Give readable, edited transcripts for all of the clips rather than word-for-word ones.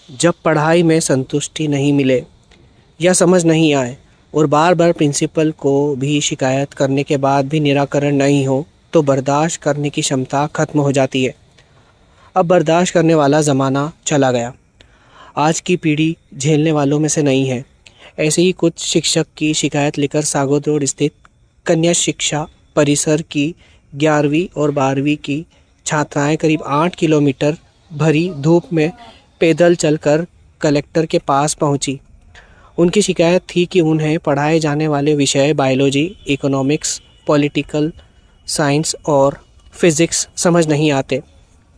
जब पढ़ाई में संतुष्टि नहीं मिले या समझ नहीं आए और बार बार प्रिंसिपल को भी शिकायत करने के बाद भी निराकरण नहीं हो तो बर्दाश्त करने की क्षमता खत्म हो जाती है। अब बर्दाश्त करने वाला ज़माना चला गया। आज की पीढ़ी झेलने वालों में से नहीं है। ऐसे ही कुछ शिक्षक की शिकायत लेकर सागौद रोड स्थित कन्या शिक्षा परिसर की 11वीं और 12वीं की छात्राएं करीब 8 किलोमीटर भरी धूप में पैदल चलकर कलेक्टर के पास पहुंची। उनकी शिकायत थी कि उन्हें पढ़ाए जाने वाले विषय बायोलॉजी, इकोनॉमिक्स, पॉलिटिकल साइंस और फिज़िक्स समझ नहीं आते।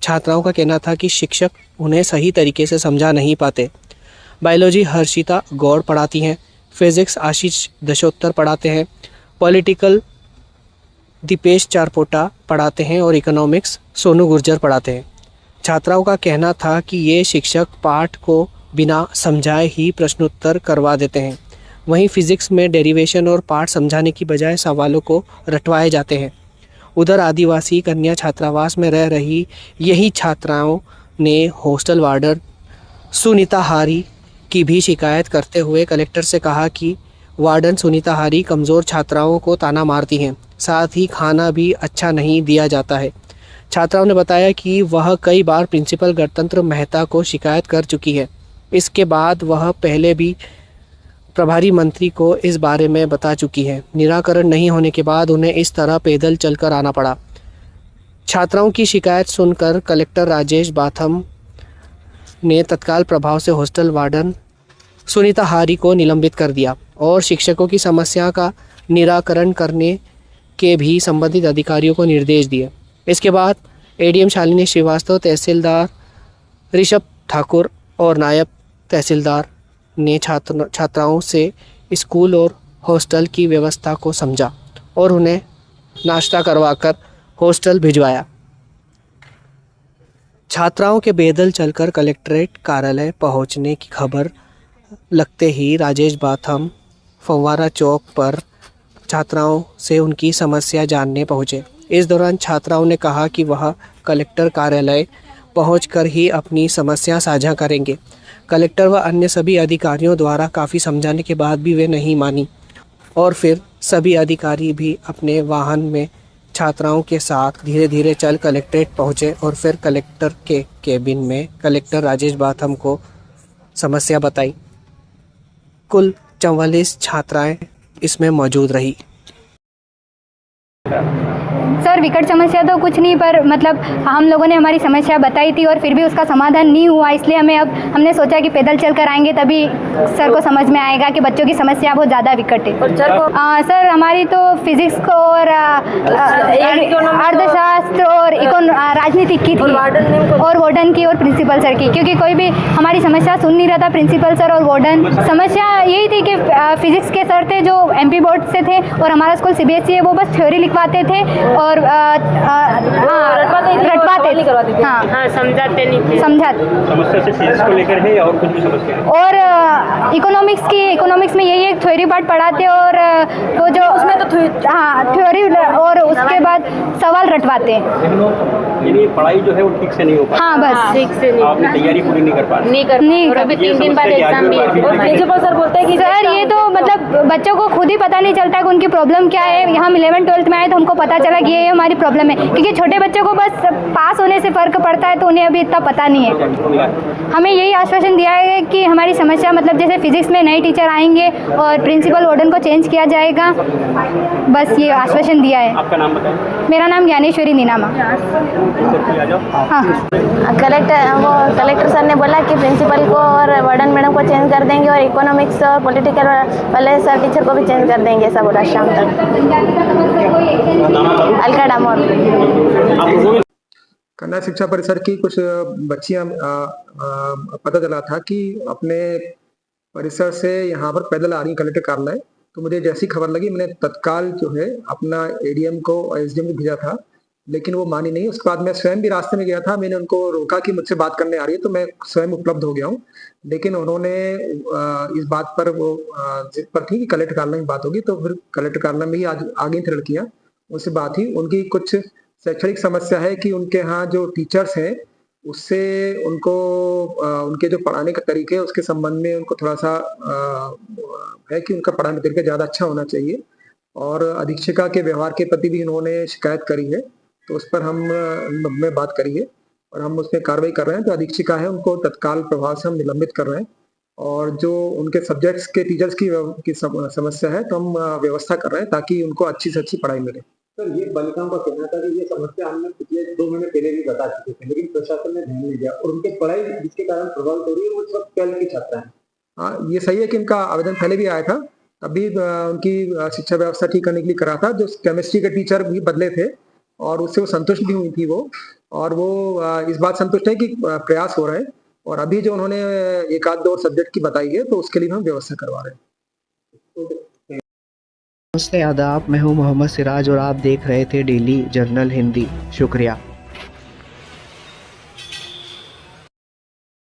छात्राओं का कहना था कि शिक्षक उन्हें सही तरीके से समझा नहीं पाते। बायोलॉजी हर्षिता गौड़ पढ़ाती हैं, फिज़िक्स आशीष दशोत्तर पढ़ाते हैं, पॉलिटिकल दीपेश चारपोटा पढ़ाते हैं और इकोनॉमिक्स सोनू गुर्जर पढ़ाते हैं। छात्राओं का कहना था कि ये शिक्षक पाठ को बिना समझाए ही प्रश्नोत्तर करवा देते हैं। वहीं फिज़िक्स में डेरिवेशन और पाठ समझाने की बजाय सवालों को रटवाए जाते हैं। उधर आदिवासी कन्या छात्रावास में रह रही यही छात्राओं ने हॉस्टल वार्डन सुनीता हारी की भी शिकायत करते हुए कलेक्टर से कहा कि वार्डन सुनीता हारी कमज़ोर छात्राओं को ताना मारती हैं, साथ ही खाना भी अच्छा नहीं दिया जाता है। छात्राओं ने बताया कि वह कई बार प्रिंसिपल गणतंत्र मेहता को शिकायत कर चुकी है। इसके बाद वह पहले भी प्रभारी मंत्री को इस बारे में बता चुकी है। निराकरण नहीं होने के बाद उन्हें इस तरह पैदल चलकर आना पड़ा। छात्राओं की शिकायत सुनकर कलेक्टर राजेश बाथम ने तत्काल प्रभाव से हॉस्टल वार्डन सुनीता हारी को निलंबित कर दिया और शिक्षकों की समस्या का निराकरण करने के भी संबंधित अधिकारियों को निर्देश दिए। इसके बाद एडीएम शालिनी श्रीवास्तव, तहसीलदार ऋषभ ठाकुर और नायब तहसीलदार ने छात्राओं से स्कूल और हॉस्टल की व्यवस्था को समझा और उन्हें नाश्ता करवाकर हॉस्टल भिजवाया। छात्राओं के पैदल चलकर कलेक्ट्रेट कार्यालय पहुंचने की खबर लगते ही राजेश बाथम फव्वारा चौक पर छात्राओं से उनकी समस्या जानने पहुंचे। इस दौरान छात्राओं ने कहा कि वह कलेक्टर कार्यालय पहुंचकर ही अपनी समस्या साझा करेंगे। कलेक्टर व अन्य सभी अधिकारियों द्वारा काफ़ी समझाने के बाद भी वे नहीं मानी और फिर सभी अधिकारी भी अपने वाहन में छात्राओं के साथ धीरे धीरे चल कलेक्ट्रेट पहुंचे और फिर कलेक्टर के केबिन में कलेक्टर राजेश बाथम को समस्या बताई। कुल 44 छात्राएं इसमें मौजूद रही। सर विकट समस्या तो कुछ नहीं, पर मतलब हम लोगों ने हमारी समस्या बताई थी और फिर भी उसका समाधान नहीं हुआ, इसलिए हमने सोचा कि पैदल चल कर आएंगे तभी सर को समझ में आएगा कि बच्चों की समस्या बहुत ज़्यादा विकट है। और सर हमारी तो फिजिक्स को और अर्थशास्त्र और राजनीतिक की थी और वार्डन की और प्रिंसिपल सर की, क्योंकि कोई भी हमारी समस्या सुन नहीं रहा था, प्रिंसिपल सर और वार्डन। समस्या यही थी कि फिजिक्स के सर थे जो MP बोर्ड से थे और हमारा स्कूल CBSE है, वो बस थ्योरी लिखवाते थे और रटवाते थे, हाँ समझाते नहीं थे। समस्या से फिजिक्स को लेकर है या और कुछ भी समस्या है? और इकोनॉमिक्स में यही एक थ्योरी पार्ट पढ़ाते और वो जो उसमें तो थ्योरी और उसके बाद सवाल रटवाते हैं। यानी पढ़ाई जो है वो ठीक से नहीं हो पाती। हाँ बस ठीक से नहीं, आपने तैयारी पूरी नहीं कर पा रहे। नहीं और अभी 3 दिन बाद एग्जाम भी है और प्रिंसिपल सर बोलते हैं कि सर ये तो मतलब बच्चों को खुद ही पता नहीं चलता कि उनकी प्रॉब्लम क्या है। यहाँ 11th-12th में आए तो हमको पता चला कि ये हमारी प्रॉब्लम है, क्योंकि छोटे बच्चों को बस पास होने से फ़र्क पड़ता है तो उन्हें अभी इतना पता नहीं है। हमें यही आश्वासन दिया है कि हमारी समस्या मतलब जैसे फिजिक्स में नए टीचर आएंगे और प्रिंसिपल वार्डन को चेंज किया जाएगा, बस ये आश्वासन दिया है। आपका नाम बताएं। मेरा नाम ज्ञानेश्वरी नीनामा। हाँ कलेक्टर सर ने बोला कि प्रिंसिपल को और वार्डन मैडम को चेंज कर देंगे और इकोनॉमिक्स और पॉलिटिकल वाले सर टीचर को भी चेंज कर देंगे, ऐसा बोला शाम तक। अलका डामोर। कन्या शिक्षा परिसर की कुछ बच्चियां पता चला था कि अपने परिसर से यहाँ पर पैदल आ रही कलेक्टर कार्यालय, तो मुझे जैसी खबर लगी मैंने तत्काल जो है अपना ADM को और SDM को भेजा था, लेकिन वो मानी नहीं। उसके बाद मैं स्वयं भी रास्ते में गया था, मैंने उनको रोका कि मुझसे बात करने आ रही है, तो मैं स्वयं उपलब्ध हो गया हूँ, लेकिन उन्होंने इस बात पर वो जिद पर थी कि कलेक्टर कार्यालय में बात होगी, तो फिर कलेक्टर कार्यालय में ही आज आ गई थी लड़कियाँ, उनसे बात ही। उनकी कुछ शैक्षणिक समस्या है कि उनके यहाँ जो टीचर्स हैं उससे उनको उनके जो पढ़ाने के तरीके हैं उसके संबंध में उनको थोड़ा सा है कि उनका पढ़ाने का तरीका ज़्यादा अच्छा होना चाहिए। और अधीक्षिका के व्यवहार के प्रति भी इन्होंने शिकायत करी है, तो उस पर हमने बात करी है और हम उसमें कार्रवाई कर रहे हैं। जो अधीक्षिका है उनको तत्काल प्रभाव से हम निलंबित कर रहे हैं और जो उनके सब्जेक्ट्स के टीचर्स की समस्या है तो हम व्यवस्था कर रहे हैं ताकि उनको अच्छी से अच्छी पढ़ाई मिले। सर, ये बालिकाओं का कहना था कि ये समस्या हमने पिछले 2 महीने पहले भी बता चुके थे, लेकिन प्रशासन ने ध्यान नहीं दिया और उनकी पढ़ाई जिसके कारण प्रभावित हो रही है वो सब 12th की छात्रा है। हाँ, ये सही है कि इनका आवेदन पहले भी आया था, तभी उनकी शिक्षा व्यवस्था ठीक करने के लिए करा था। जो केमिस्ट्री के टीचर भी बदले थे और उससे वो संतुष्ट भी हुई थी वो, और वो इस बात संतुष्ट है कि प्रयास हो रहे हैं और अभी जो उन्होंने 1 आध 2 सब्जेक्ट की बताई है तो उसके लिए हम व्यवस्था करवा रहे हैं। नमस्ते, आदाब। मैं हूं मोहम्मद सिराज और आप देख रहे थे डेली जर्नल हिंदी। शुक्रिया।